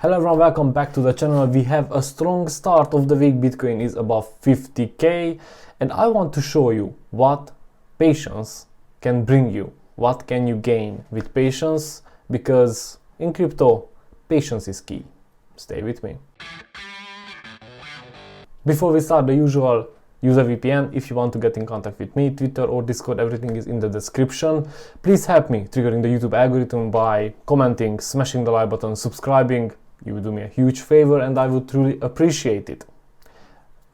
Hello everyone, welcome back to the channel. We have a strong start of the week. Bitcoin is above 50k and I want to show you what patience can bring you. What can you gain with patience? Because in crypto, patience is key. Stay with me. Before we start, the usual, use a VPN. If you want to get in contact with me, Twitter or Discord, everything is in the description. Please help me triggering the YouTube algorithm by commenting, smashing the like button, subscribing. You would do me a huge favor and I would truly appreciate it.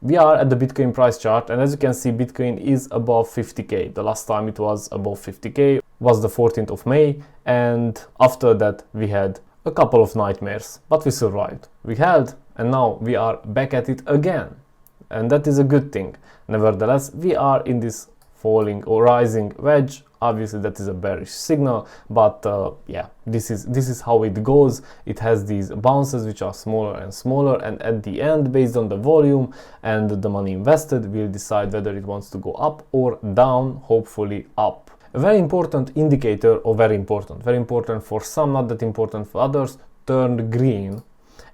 We are at the Bitcoin price chart and as you can see, Bitcoin is above 50k. The last time it was above 50k was the 14th of May, and after that we had a couple of nightmares, but we survived. We held and now we are back at it again, and that is a good thing. Nevertheless, we are in this falling or rising wedge. Obviously that is a bearish signal, but yeah, this is how it goes. It has these bounces which are smaller and smaller, and at the end, based on the volume and the money invested, we'll decide whether it wants to go up or down, hopefully up. A very important indicator, or very important for some, not that important for others, turned green,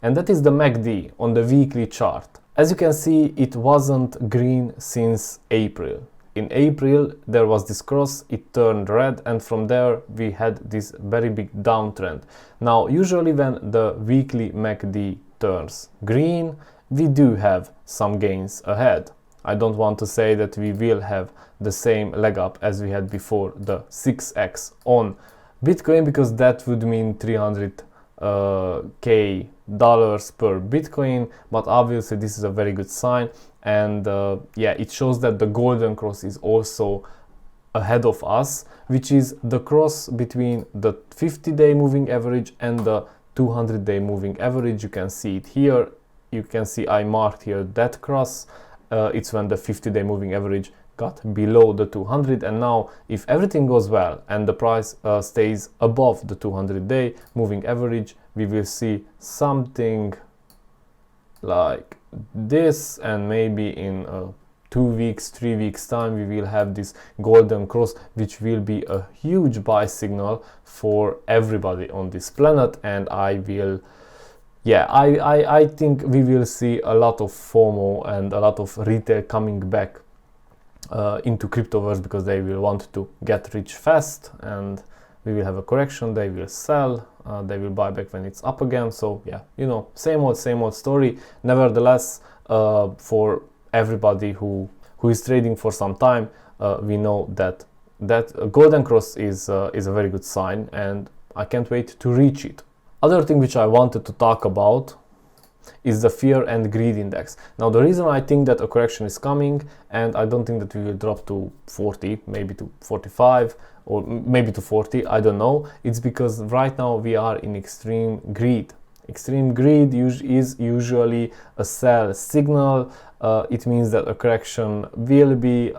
and that is the MACD on the weekly chart. As you can see, it wasn't green since April. In April there was this cross, it turned red, and from there we had this very big downtrend. Now usually when the weekly MACD turns green, we do have some gains ahead. I don't want to say that we will have the same leg up as we had before the 6x on Bitcoin, because that would mean 300k dollars per Bitcoin, but obviously this is a very good sign. And yeah, it shows that the golden cross is also ahead of us, which is the cross between the 50-day moving average and the 200-day moving average. You can see it here. You can see I marked here that cross. It's when the 50-day moving average got below the 200, and now if everything goes well and the price stays above the 200-day moving average, we will see something like this, and maybe in 2 weeks, 3 weeks time we will have this golden cross, which will be a huge buy signal for everybody on this planet. And I think we will see a lot of FOMO and a lot of retail coming back into cryptoverse, because they will want to get rich fast, and we will have a correction, they will sell, they will buy back when it's up again. So yeah, you know, same old story. Nevertheless, for everybody who is trading for some time, we know that golden cross is a very good sign, and I can't wait to reach it. Other thing which I wanted to talk about is the fear and greed index. Now the reason I think that a correction is coming, and I don't think that we will drop to 40, maybe to 45 or maybe to 40, I don't know, it's because right now we are in extreme greed. Extreme greed is usually a sell signal. It means that a correction will be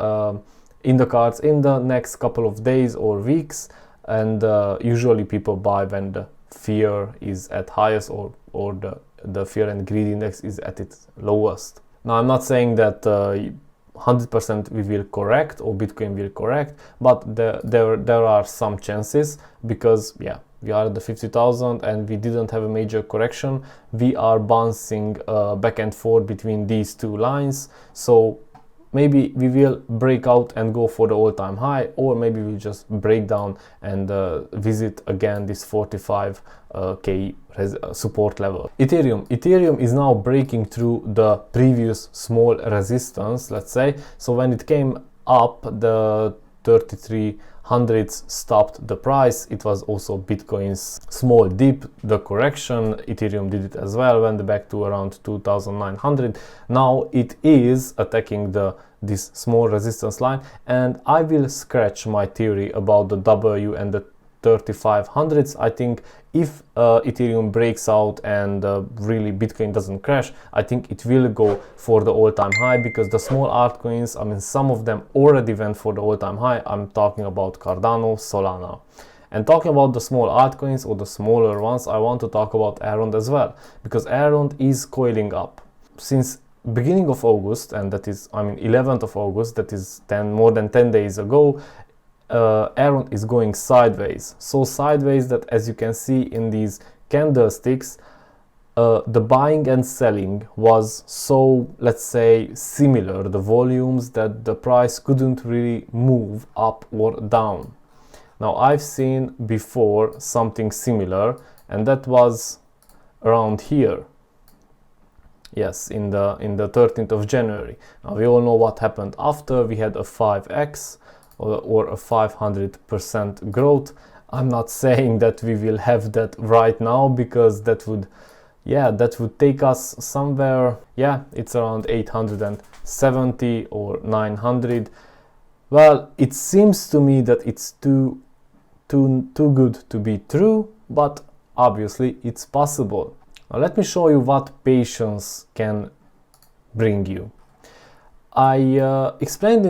in the cards in the next couple of days or weeks, and usually people buy when the fear is at highest, or the fear and greed index is at its lowest. Now I'm not saying that 100% we will correct or Bitcoin will correct, but there are some chances, because yeah, we are at the 50,000 and we didn't have a major correction. We are bouncing back and forth between these two lines, so maybe we will break out and go for the all-time high, or maybe we'll just break down and visit again this 45k support level. Ethereum is now breaking through the previous small resistance, let's say. So when it came up, the 3300s stopped the price. It was also Bitcoin's small dip, the correction. Ethereum did it as well, went back to around 2900. Now it is attacking this small resistance line, and I will scratch my theory about the W and the 3500s. I think if Ethereum breaks out and really Bitcoin doesn't crash, I think it will go for the all-time high, because the small altcoins, I mean, some of them already went for the all-time high. I'm talking about Cardano, Solana. And talking about the small altcoins, or the smaller ones, I want to talk about Elrond as well, because Elrond is coiling up. Since beginning of August, and that is, I mean, 11th of August, that is more than 10 days ago, Elrond is going sideways. So sideways that, as you can see in these candlesticks, the buying and selling was so, let's say, similar, the volumes, that the price couldn't really move up or down. Now I've seen before something similar, and that was around here. Yes, in the 13th of January. Now we all know what happened after. We had a 5x or a 500% growth. I'm not saying that we will have that right now, because that would take us somewhere, it's around 870 or 900. Well, it seems to me that it's too good to be true, but obviously it's possible. Now let me show you what patience can bring you. I explained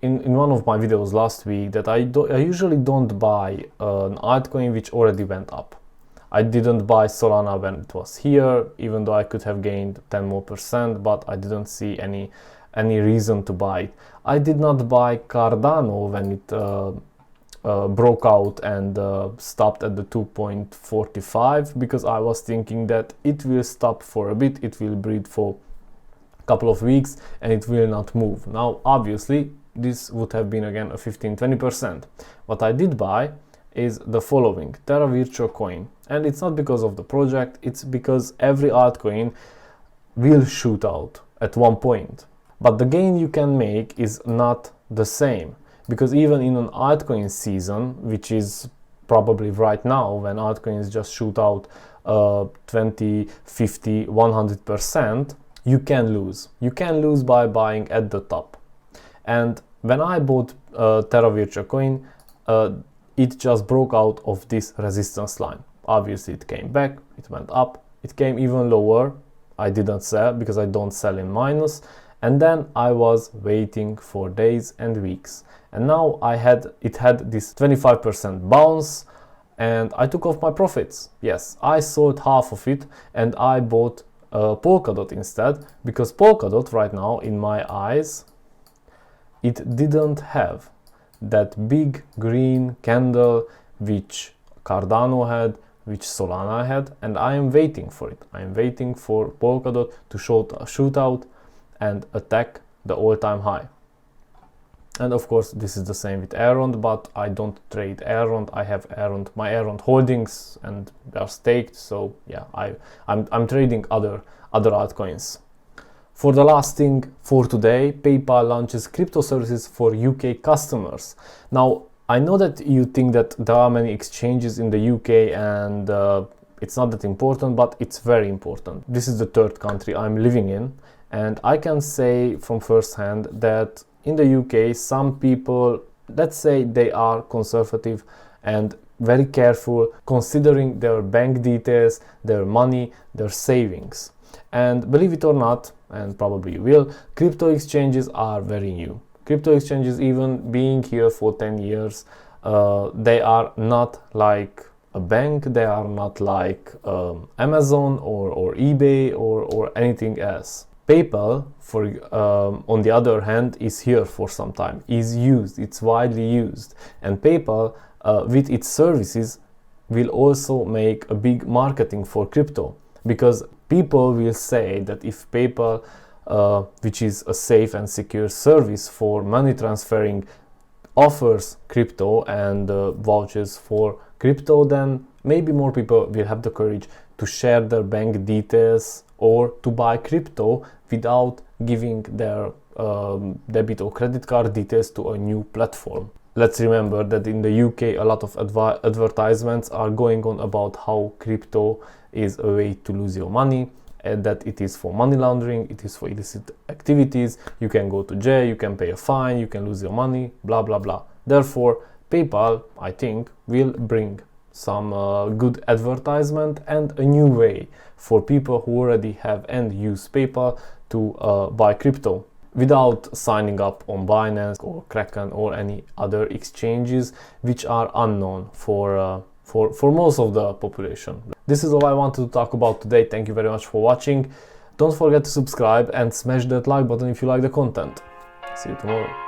in one of my videos last week that I usually don't buy an altcoin which already went up. I didn't buy Solana when it was here, even though I could have gained 10 more %, but I didn't see any reason to buy it. I did not buy Cardano when it broke out and stopped at the 2.45, because I was thinking that it will stop for a bit, it will breathe for a couple of weeks and it will not move. Now obviously this would have been again a 15-20%. What I did buy is the following: Terra Virtua coin. And it's not because of the project, it's because every altcoin will shoot out at one point. But the gain you can make is not the same, because even in an altcoin season, which is probably right now, when altcoins just shoot out 20, 50, 100%, you can lose. You can lose by buying at the top. And when I bought Terra Virtua coin, it just broke out of this resistance line. Obviously it came back, it went up, it came even lower. I didn't sell because I don't sell in minus, and then I was waiting for days and weeks, and now it had this 25% bounce, and I took off my profits. Yes, I sold half of it and I bought Polkadot instead, because Polkadot right now, in my eyes, it didn't have that big green candle which Cardano had, which Solana had, and I am waiting for it. I am waiting for Polkadot to shoot out and attack the all-time high. And of course this is the same with Elrond, but I don't trade Elrond. I have my Elrond holdings and they are staked, so yeah, I'm trading other altcoins. For the last thing for today, PayPal launches crypto services for UK customers. Now, I know that you think that there are many exchanges in the UK and it's not that important, but it's very important. This is the third country I'm living in, and I can say from first hand that in the UK, some people, let's say they are conservative and very careful considering their bank details, their money, their savings. And believe it or not, and probably you will, crypto exchanges are very new. Crypto exchanges, even being here for 10 years, they are not like a bank, they are not like Amazon or eBay or anything else. PayPal, on the other hand, is here for some time, is used, it's widely used. And PayPal, with its services, will also make a big marketing for crypto, because people will say that if PayPal, which is a safe and secure service for money transferring, offers crypto and vouchers for crypto, then maybe more people will have the courage to share their bank details or to buy crypto without giving their debit or credit card details to a new platform. Let's remember that in the UK a lot of advertisements are going on about how crypto is a way to lose your money, and that it is for money laundering, it is for illicit activities, you can go to jail, you can pay a fine, you can lose your money, blah blah blah. Therefore, PayPal, I think, will bring some good advertisement and a new way for people who already have and use PayPal to buy crypto without signing up on Binance or Kraken or any other exchanges which are unknown for most of the population. This is all I wanted to talk about today. Thank you very much for watching. Don't forget to subscribe and smash that like button if you like the content. See you tomorrow.